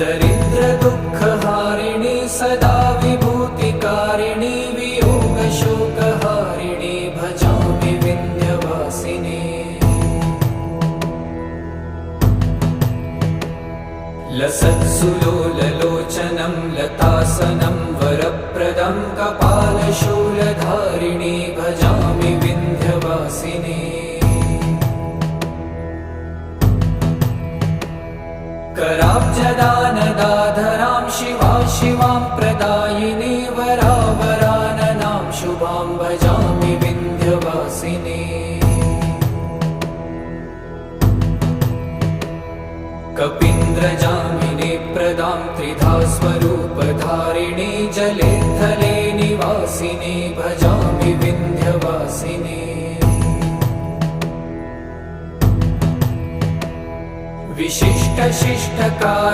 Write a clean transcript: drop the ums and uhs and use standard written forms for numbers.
दरिद्रदुःखहारिणी सदा विभूतिकारिणी वियोगशोकहारिणी भजामि विन्ध्यवासिनी। लसत्सुलोललोचनं लतासनं वरप्रदं कपालशूलधारिणी भजामि विन्ध्यवासिनी। कराब्जदानदाधरां शिवां प्रदायिनी वरावराननां शुभां भजामि विन्ध्यवासिनी। कपीन्द्रजामिनी प्रदां त्रिधा स्वरूपधारिणी जले थले निवासिनी भजामि विन्ध्यवासिनी। विशिष्टशिष्टकार